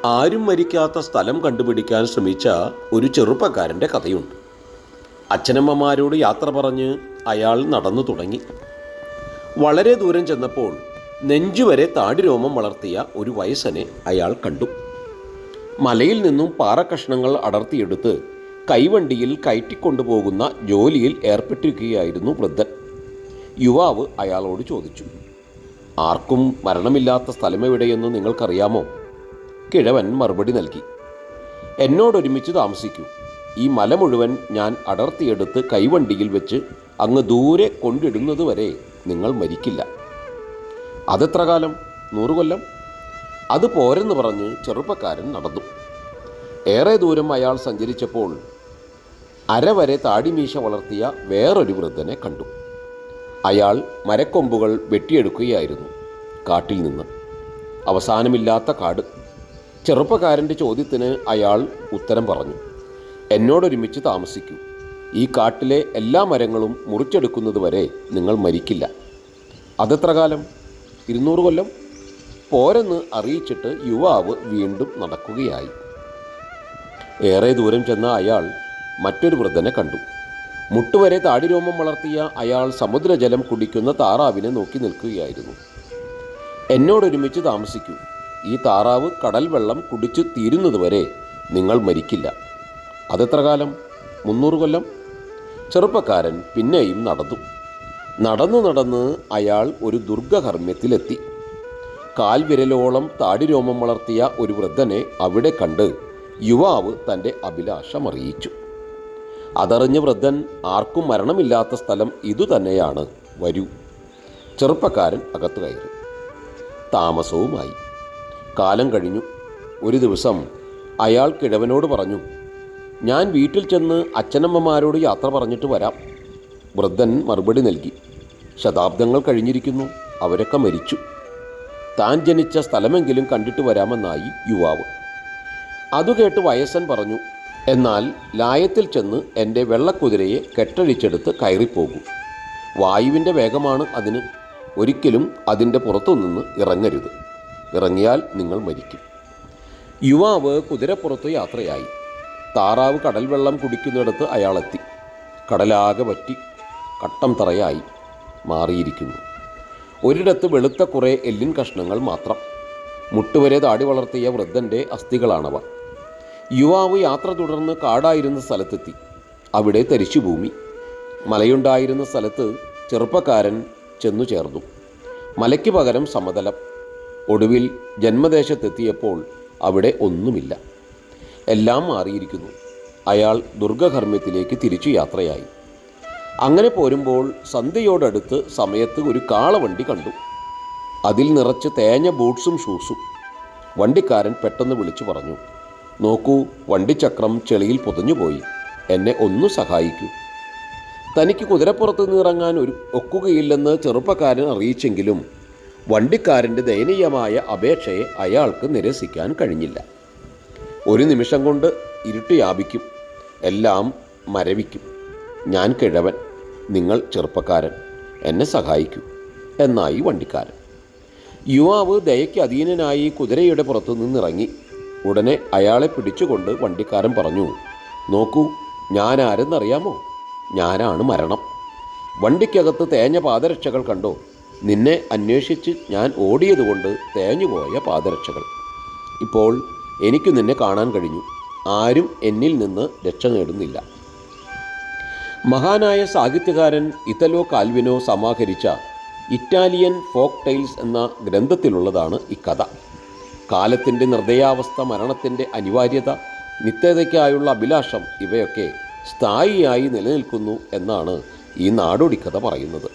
ആരും മരിക്കാത്ത സ്ഥലം കണ്ടുപിടിക്കാൻ ശ്രമിച്ച ഒരു ചെറുപ്പക്കാരൻ്റെ കഥയുണ്ട്. അച്ഛനമ്മമാരോട് യാത്ര പറഞ്ഞ് അയാൾ നടന്നു തുടങ്ങി. വളരെ ദൂരം ചെന്നപ്പോൾ നെഞ്ചുവരെ താടിരോമം വളർത്തിയ ഒരു വയസ്സനെ അയാൾ കണ്ടു. മലയിൽ നിന്നും പാറക്കഷ്ണങ്ങൾ അടർത്തിയെടുത്ത് കൈവണ്ടിയിൽ കയറ്റിക്കൊണ്ടുപോകുന്ന ജോലിയിൽ ഏർപ്പെട്ടിരിക്കുകയായിരുന്നു വൃദ്ധൻ. യുവാവ് അയാളോട് ചോദിച്ചു, ആർക്കും മരണമില്ലാത്ത സ്ഥലമെവിടെയെന്ന് നിങ്ങൾക്കറിയാമോ? കിഴവൻ മറുപടി നൽകി, എന്നോടൊരുമിച്ച് താമസിക്കൂ. ഈ മല മുഴുവൻ ഞാൻ അടർത്തിയെടുത്ത് കൈവണ്ടിയിൽ വെച്ച് അങ്ങ് ദൂരെ കൊണ്ടിടുന്നതുവരെ നിങ്ങൾ മരിക്കില്ല. അതെത്ര കാലം? 100 കൊല്ലം? അത് പോരെന്ന് പറഞ്ഞ് ചെറുപ്പക്കാരൻ നടന്നു. ഏറെ ദൂരം അയാൾ സഞ്ചരിച്ചപ്പോൾ അരവരെ താടിമീശ വളർത്തിയ വേറൊരു വൃദ്ധനെ കണ്ടു. അയാൾ മരക്കൊമ്പുകൾ വെട്ടിയെടുക്കുകയായിരുന്നു കാട്ടിൽ നിന്ന്. അവസാനമില്ലാത്ത കാട്. ചെറുപ്പക്കാരൻ്റെ ചോദ്യത്തിന് അയാൾ ഉത്തരം പറഞ്ഞു, എന്നോടൊരുമിച്ച് താമസിക്കൂ. ഈ കാട്ടിലെ എല്ലാ മരങ്ങളും മുറിച്ചെടുക്കുന്നതുവരെ നിങ്ങൾ മരിക്കില്ല. അതെത്ര കാലം? 200 കൊല്ലം? പോരെന്ന് അറിയിച്ചിട്ട് യുവാവ് വീണ്ടും നടക്കുകയായി. ഏറെ ദൂരം ചെന്ന അയാൾ മറ്റൊരു വൃദ്ധനെ കണ്ടു. മുട്ടുവരെ താടിരോമം വളർത്തിയ അയാൾ സമുദ്രജലം കുടിക്കുന്ന താറാവിനെ നോക്കി നിൽക്കുകയായിരുന്നു. എന്നോടൊരുമിച്ച് താമസിക്കൂ. ഈ താറാവ് കടൽ വെള്ളം കുടിച്ചു തീരുന്നതുവരെ നിങ്ങൾ മരിക്കില്ല. അതെത്ര കാലം? 300 കൊല്ലം? ചെറുപ്പക്കാരൻ പിന്നെയും നടന്ന് അയാൾ ഒരു ദുർഗഹർമ്മ്യത്തിലെത്തി. കാൽവിരലോളം താടിരോമം വളർത്തിയ ഒരു വൃദ്ധനെ അവിടെ കണ്ട് യുവാവ് തൻ്റെ അഭിലാഷമറിയിച്ചു. അതറിഞ്ഞ വൃദ്ധൻ, ആർക്കും മരണമില്ലാത്ത സ്ഥലം ഇതുതന്നെയാണ്, വരൂ. ചെറുപ്പക്കാരൻ അകത്തു കയറി. താമസവുമായി. കാലം കഴിഞ്ഞു. ഒരു ദിവസം അയാൾ കിഴവനോട് പറഞ്ഞു, ഞാൻ വീട്ടിൽ ചെന്ന് അച്ഛനമ്മമാരോട് യാത്ര പറഞ്ഞിട്ട് വരാം. വൃദ്ധൻ മറുപടി നൽകി, ശതാബ്ദങ്ങൾ കഴിഞ്ഞിരിക്കുന്നു, അവരൊക്കെ മരിച്ചു. താൻ ജനിച്ച സ്ഥലമെങ്കിലും കണ്ടിട്ട് വരാമെന്നായി യുവാവ്. അതുകേട്ട് വയസ്സൻ പറഞ്ഞു, എന്നാൽ ലായത്തിൽ ചെന്ന് എൻ്റെ വെള്ളക്കുതിരയെ കെട്ടഴിച്ചെടുത്ത് കയറിപ്പോകൂ. വായുവിൻ്റെ വേഗമാണ് അതിന്. ഒരിക്കലും അതിൻ്റെ പുറത്തുനിന്ന് ഇറങ്ങരുത്. ഇറങ്ങിയാൽ നിങ്ങൾ മരിക്കും. യുവാവ് കുതിരപ്പുറത്ത് യാത്രയായി. താറാവ് കടൽ വെള്ളം കുടിക്കുന്നിടത്ത് അയാളെത്തി. കടലാകെ വറ്റി കട്ടം തറയായി മാറിയിരിക്കുന്നു. ഒരിടത്ത് വെളുത്ത കുറേ എല്ലിൻ കഷ്ണങ്ങൾ മാത്രം. മുട്ടുവരെ താടി വളർത്തിയ വൃദ്ധൻ്റെ അസ്ഥികളാണവ. യുവാവ് യാത്ര തുടർന്ന് കാടായിരുന്ന സ്ഥലത്തെത്തി. അവിടെ തരിശുഭൂമി. മലയുണ്ടായിരുന്ന സ്ഥലത്ത് ചെറുപ്പക്കാരൻ ചെന്നു ചേർന്നു. മലയ്ക്ക് പകരം സമതലം. ഒടുവിൽ ജന്മദേശത്തെത്തിയപ്പോൾ അവിടെ ഒന്നുമില്ല. എല്ലാം മാറിയിരിക്കുന്നു. അയാൾ ദുർഗഹർമ്മ്യത്തിലേക്ക് തിരിച്ചു യാത്രയായി. അങ്ങനെ പോരുമ്പോൾ സന്ധ്യയോടടുത്ത് സമയത്ത് ഒരു കാളവണ്ടി കണ്ടു. അതിൽ നിറച്ച് തേഞ്ഞ ബൂട്ട്സും ഷൂസും. വണ്ടിക്കാരൻ പെട്ടെന്ന് വിളിച്ചു പറഞ്ഞു, നോക്കൂ, വണ്ടിച്ചക്രം ചെളിയിൽ പൊതഞ്ഞുപോയി. എന്നെ ഒന്ന് സഹായിക്കൂ. തനിക്ക് കുതിരപ്പുറത്ത് നിന്ന് ഇറങ്ങാൻ ഒക്കുകയില്ലെന്ന് ചെറുപ്പക്കാരൻ അറിയിച്ചെങ്കിലും വണ്ടിക്കാരൻ്റെ ദയനീയമായ അപേക്ഷയെ അയാൾക്ക് നിരസിക്കാൻ കഴിഞ്ഞില്ല. ഒരു നിമിഷം കൊണ്ട് ഇരുട്ട് വ്യാപിക്കും, എല്ലാം മരവിക്കും. ഞാൻ കിഴവൻ, നിങ്ങൾ ചെറുപ്പക്കാരൻ, എന്നെ സഹായിക്കൂ എന്നായി വണ്ടിക്കാരൻ. യുവാവ് ദയയ്ക്ക് അധീനനായി കുതിരയുടെ പുറത്തു നിന്നിറങ്ങി. ഉടനെ അയാളെ പിടിച്ചുകൊണ്ട് വണ്ടിക്കാരൻ പറഞ്ഞു, നോക്കൂ, ഞാൻ ആരെന്നറിയാമോ? ഞാനാണ് മരണം. വണ്ടിക്കകത്ത് തേഞ്ഞ പാദരക്ഷകൾ കണ്ടോ? നിന്നെ അന്വേഷിച്ച് ഞാൻ ഓടിയതുകൊണ്ട് തേഞ്ഞുപോയ പാദരക്ഷകൾ. ഇപ്പോൾ എനിക്ക് നിന്നെ കാണാൻ കഴിഞ്ഞു. ആരും എന്നിൽ നിന്ന് രക്ഷ നേടുന്നില്ല. മഹാനായ സാഹിത്യകാരൻ ഇതലോ കാൽവിനോ സമാഹരിച്ച ഇറ്റാലിയൻ ഫോക്ക് ടൈൽസ് എന്ന ഗ്രന്ഥത്തിലുള്ളതാണ് ഇക്കഥ. കാലത്തിൻ്റെ നിർദ്ദയാവസ്ഥ, മരണത്തിൻ്റെ അനിവാര്യത, നിത്യതയ്ക്കായുള്ള അഭിലാഷം, ഇവയൊക്കെ സ്ഥായിയായി നിലനിൽക്കുന്നു എന്നാണ് ഈ നാടോടിക്കഥ പറയുന്നത്.